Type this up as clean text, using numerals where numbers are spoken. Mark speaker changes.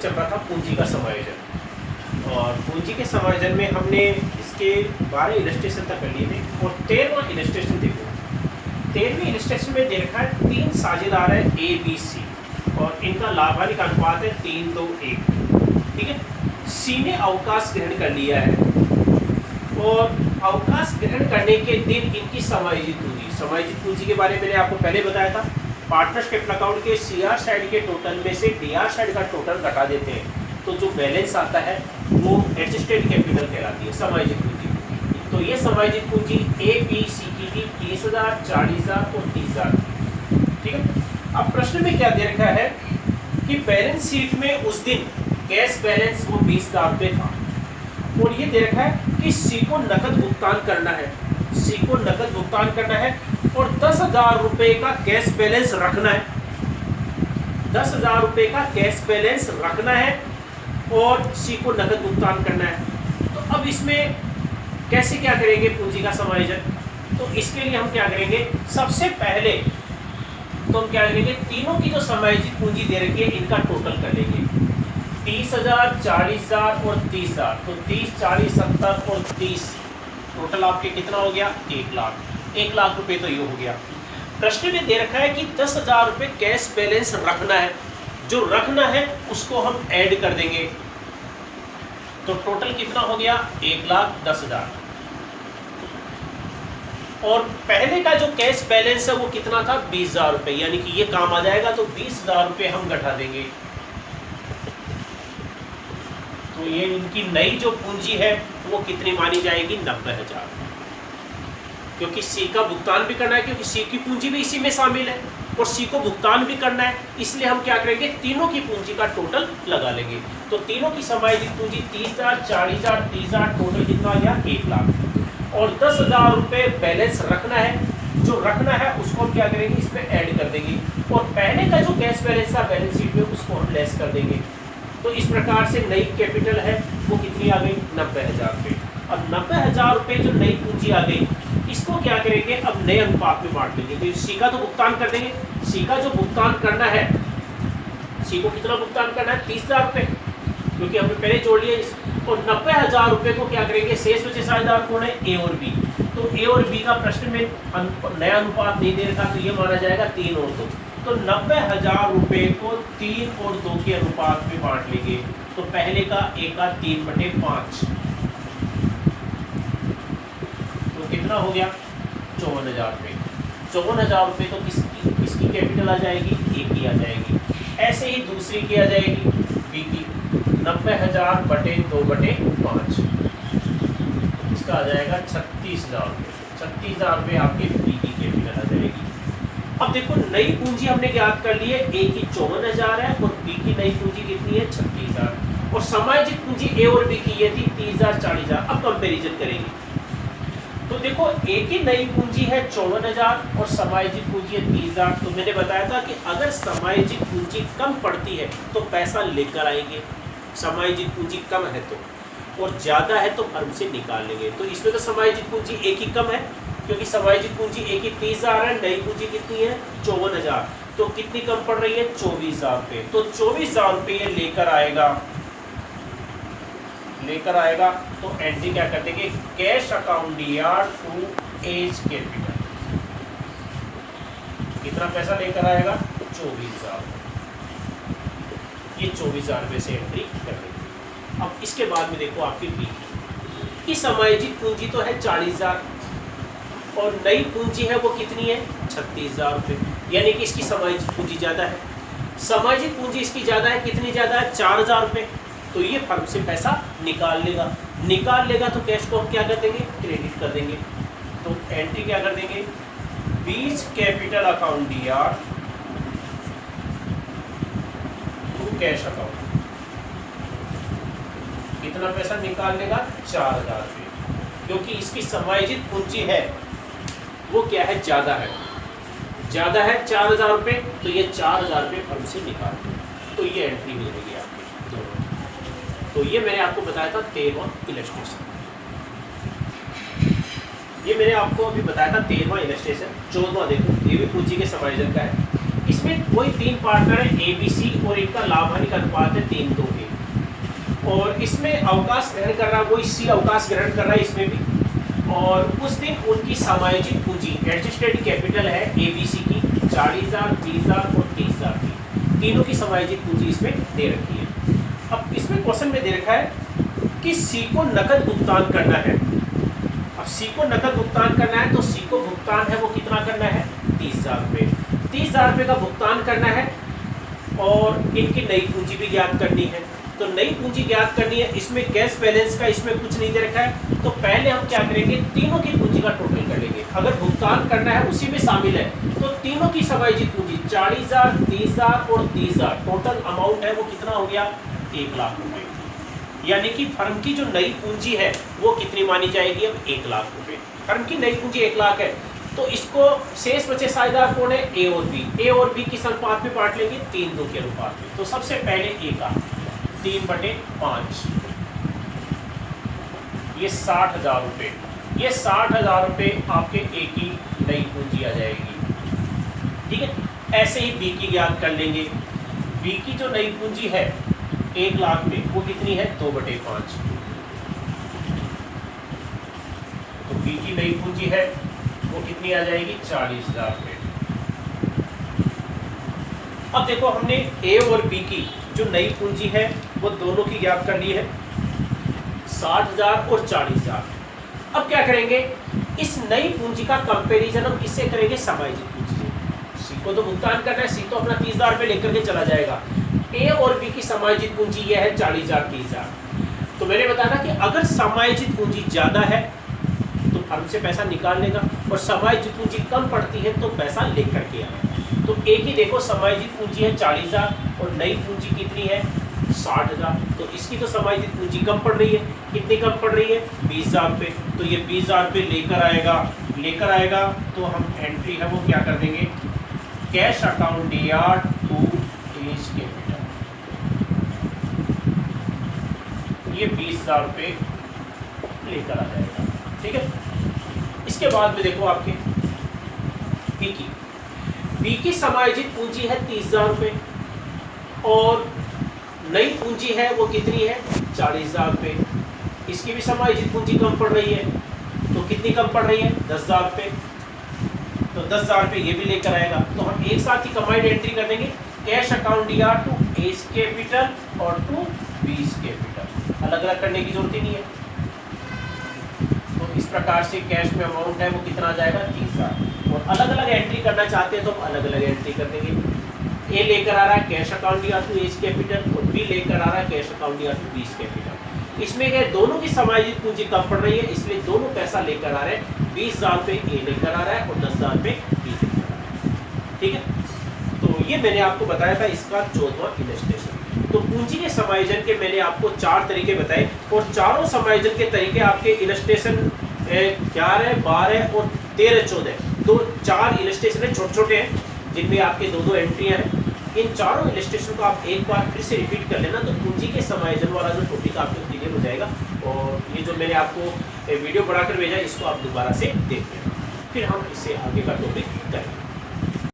Speaker 1: चल रहा था पूंजी का समायोजन, और पूंजी के समायोजन में हमने इसके 12 इलस्ट्रेशन तक कर लिए थे। और 13वां इलस्ट्रेशन देखो, 13वीं इलस्ट्रेशन में दे रखा है 3 साझेदार है ए बी सी, और इनका लाभांश का अनुपात है 3-2-1। ठीक है, सी ने अवकाश ग्रहण कर लिया है, और अवकाश ग्रहण करने के दिन इनकी समायोजित पूंजी, समायोजित पूंजी के बारे में मैंने आपको पहले बताया था। पार्टनर्स कैपिटल अकाउंट के सीआर साइड के टोटल में से डीआर साइड का टोटल घटा देते हैं, तो जो बैलेंस आता है वो एडजस्टेड कैपिटल कहलाती है, समायोजित पूंजी। तो ये समायोजित पूंजी ए बी सी की थी 30,000, 40,000 और 30,000। ठीक है, अब प्रश्न में क्या दे रखा है कि बैलेंस शीट में उस दिन कैश बैलेंस वो 20,000 रुपये था, और ये दे रखा है कि सी को नकद भुगतान करना है, सी को नकद भुगतान करना है, और 10,000 रुपये का कैश बैलेंस रखना है, 10,000 रुपये का कैश बैलेंस रखना है, और सी को नकद भुगतान करना है। तो अब इसमें कैसे क्या करेंगे पूंजी का समायोजन? तो इसके लिए हम क्या करेंगे, सबसे पहले तो हम क्या करेंगे, तीनों की जो समायोजित पूंजी दे रखी है इनका टोटल कर लेंगे, 30,000, 40,000 और 30,000। तो 30, 40, 70 और 30, टोटल आपके कितना हो गया, 1 लाख। 1 लाख रुपए तो ये हो गया। प्रश्न में दे रखा है कि 10,000 रुपये कैश बैलेंस रखना है, जो रखना है उसको हम ऐड कर देंगे, तो टोटल कितना हो गया, 1,10,000। और पहले का जो कैश बैलेंस है वो कितना था, 20,000 रुपये, यानी कि ये काम आ जाएगा, तो 20,000 रुपये हम घटा देंगे। तो ये इनकी नई जो पूंजी है वो कितनी मानी जाएगी, 90,000, क्योंकि सी का भुगतान भी करना है, क्योंकि सी की पूंजी भी इसी में शामिल है, और सी को भुगतान भी करना है, इसलिए हम क्या करेंगे, तीनों की पूंजी का टोटल लगा लेंगे। तो तीनों की समायोजित पूंजी 30,000, 40,000, 30,000, टोटल कितना आ गया, 1 लाख। और 10,000 रुपये बैलेंस रखना है, जो रखना है उसको हम क्या करेंगे, इस पर ऐड कर देंगे, और पहले का जो कैश बैलेंस था बैलेंस शीट में उसको हम लेस कर देंगे। तो इस प्रकार से नई कैपिटल है वो कितनी आ गई, 90,000 रुपये। अब 90,000 रुपये जो नई पूंजी आ गई, इसको क्या करेंगे, अब नए अनुपात में बांट लेंगे। तो सी का तो भुगतान कर देंगे, सी का जो भुगतान करना है, सी को कितना भुगतान करना है, 30,000 रुपये, क्योंकि हमने पहले जोड़ लिया इस। और 90,000 रुपये को क्या करेंगे, शेष बचे साझेदार कौन है, ए और बी। तो ए और बी का प्रश्न में नया अनुपात नहीं दे रखा, तो ये माना जाएगा 3 और 2। तो 90,000 रुपये को 3 और 2 के अनुपात में बांट लेंगे। तो पहले का ए का 3/5, तो कितना हो गया, 54,000 रुपये। 54,000 रुपये तो किसकी कैपिटल आ जाएगी, ए की आ जाएगी। ऐसे ही दूसरी की आ जाएगी, बी की, 90,000/2/5, इसका आ जाएगा 36,000 रुपये। 36,000 रुपये आपके बी की कैपिटल आ जाएगी। अब देखो नई पूंजी हमने ज्ञात कर ली है, ए की 54,000 है, और बी की नई पूंजी कितनी है, 36,000। और समायोजित पूंजी ए और बी की ये थी 30,000, 40,000। अब कंपेरिजन करेंगे, तो देखो ए की नई पूंजी है 54,000 और समायोजित पूंजी है 30,000। तो मैंने बताया था कि अगर समायोजित पूंजी कम पड़ती है तो पैसा लेकर आएंगे, समायोजित पूंजी कम है तो, और ज़्यादा है तो फर्म से निकाल लेंगे। तो इसमें तो समायोजित पूंजी ए की कम है, क्योंकि समायोजित पूंजी ए की 30,000 है, नई पूंजी कितनी है, 54,000। तो कितनी कम पड़ रही है, 24,000 रुपये। तो 24,000 रुपये लेकर आएगा, तो एंट्री क्या कर देंगे, cash account DR to as capital. कितना पैसा लेकर आएगा, 24,000। ये 24,000 रुपये से एंट्री कर देंगे। अब इसके बाद में देखो आपकी बी की समायोजित पूंजी तो है 40,000, और नई पूंजी है वो कितनी है, 36,000 रुपये, यानी कि इसकी समायोजित पूंजी ज़्यादा है। समायोजित पूंजी इसकी ज़्यादा है, कितनी ज़्यादा है, 4,000 रुपये। तो ये फर्म से पैसा निकाल लेगा, तो कैश को हम क्या कर देंगे, क्रेडिट कर देंगे। तो एंट्री क्या कर देंगे, बीच capital account DR to cash account. कितना पैसा निकाल लेगा, 4,000 रुपये, क्योंकि इसकी समायोजित पूंजी है वो क्या है, ज़्यादा है 4,000 रुपये। तो ये 4,000 रुपये फर्म से निकाल दें, तो ये एंट्री मिलेगी आपकी दोनों। तो ये मैंने आपको बताया था 13वां इलस्ट्रेशन। ये मैंने आपको अभी बताया था 13वां इलस्ट्रेशन। 14वां देखो, ये भी पूंजी के समायोजन का है। इसमें कोई 3 पार्टनर है ए बी सी, और इनका लाभ हानि का अनुपात है 3-2-1। इसमें अवकाश ग्रहण कर रहा है, वही सी अवकाश ग्रहण कर रहा है इसमें भी। और उस दिन उनकी समायोजित पूंजी एडजस्टेड कैपिटल है एबीसी की 40,000, 20,000 और 30,000 की, तीनों की समायोजित पूंजी इसमें दे रखी है। अब इसमें क्वेश्चन में दे रखा है कि सी को नकद भुगतान करना है। अब सी को नकद भुगतान करना है तो सी को भुगतान है वो कितना करना है, 30,000 रुपये। 30,000 रुपये का भुगतान करना है और इनकी नई पूंजी भी ज्ञात करनी है। तो नई पूंजी ज्ञात करनी है, इसमें कैश बैलेंस का इसमें कुछ नहीं दे रखा है, तो पहले हम क्या करेंगे, तीनों की पूंजी का टोटल कर लेंगे। अगर भुगतान करना है उसी में शामिल है तो तीनों की समायोजित पूंजी 40,000, 30,000 और 30,000, टोटल अमाउंट है वो कितना हो गया, 1 लाख रुपए। यानी कि फर्म की जो नई पूंजी है वो कितनी मानी जाएगी, अब 1 लाख रुपए। फर्म की नई पूंजी 1 लाख है, तो इसको शेष बचे साझेदार कौन है, ए और बी। ए और बी किस अनुपात में बांट लेंगे, 3-2 के अनुपात में। तो सबसे पहले ए का 3/5, ये 60,000 रुपये, ये 60,000 रुपये आपके ए की नई पूंजी आ जाएगी। ठीक है, ऐसे ही बी की ज्ञात कर लेंगे। बी की जो नई पूंजी है 1 लाख में वो कितनी है, 2/5। तो बी की नई पूंजी है वो कितनी आ जाएगी, 40,000 रुपये। अब देखो हमने ए और बी की जो नई पूंजी है वो दोनों की ज्ञात कर ली है, 60,000 और 40,000। अब क्या करेंगे, इस नई पूंजी का कंपैरिजन हम किससे करेंगे, समायोजित पूंजी से। सी को तो भुगतान करना है, सी तो अपना 30,000 रुपये लेकर के चला जाएगा। ए और बी की समायोजित पूंजी यह है 40,000, 30,000। तो मैंने बताया कि अगर समायोजित पूंजी ज्यादा है तो फर्म से पैसा निकाल लेगा, और समायोजित पूंजी कम पड़ती है तो पैसा लेकर के आएगा। तो एक ही देखो, समायोजित पूंजी है 40,000 और नई पूंजी कितनी है, 60,000। तो इसकी तो समायोजित पूंजी कम पड़ रही है, कितनी कम पड़ रही है, 20,000 रुपये। तो ये 20,000 रुपये लेकर आएगा तो हम एंट्री है वो क्या कर देंगे, cash account DR to as capital, ये 20,000 रुपये लेकर आ जाएगा। ठीक है, इसके बाद में देखो आपके बी की समायोजित पूंजी है 30,000 रुपये और नई पूंजी है वो कितनी है, 40,000 रुपये। इसकी भी समायोजित पूंजी कम पड़ रही है, तो कितनी कम पड़ रही है, 10,000 रुपये। तो 10,000 रुपये ये भी लेकर आएगा। तो हम एक साथ ही कंबाइंड एंट्री कर देंगे, cash account DR to as capital और टू बीस कैपिटल, अलग अलग करने की जरूरत ही नहीं है। तो इस प्रकार से कैश में अमाउंट है वो कितना आ जाएगा, 30,000। और अलग अलग एंट्री करना चाहते हैं तो हम अलग अलग एंट्री कर देंगे। ए लेकर आ रहा है cash account DR to as capital और बी लेकर आ रहा है cash account DR to B's capital. इसमें क्या, दोनों की समायोजित पूंजी कम पड़ रही है, इसलिए दोनों पैसा लेकर आ रहे हैं। 20,000 रुपये ए लेकर आ रहा है और 10,000 रुपये बी लेकर आ रहा है। ठीक है, तो ये मैंने आपको बताया था इसका 14वां इलस्ट्रेशन। तो पूंजी के समायोजन के मैंने आपको 4 तरीके बताए और चारों समायोजन के तरीके आपके इलस्ट्रेशन 11, 12 और 13, 14, तो 4 इलस्ट्रेशन है, छोटे छोटे हैं, जिनमें आपके 2-2 एंट्रियां हैं। इन चारों इलस्ट्रेशन को आप एक बार फिर से रिपीट कर लेना, तो पूंजी के समायोजन वाला जो टॉपिक आपको क्लियर हो जाएगा। और ये जो मैंने आपको वीडियो बनाकर भेजा इसको आप दोबारा से देख लेना, फिर हम इससे आगे का टॉपिक करेंगे।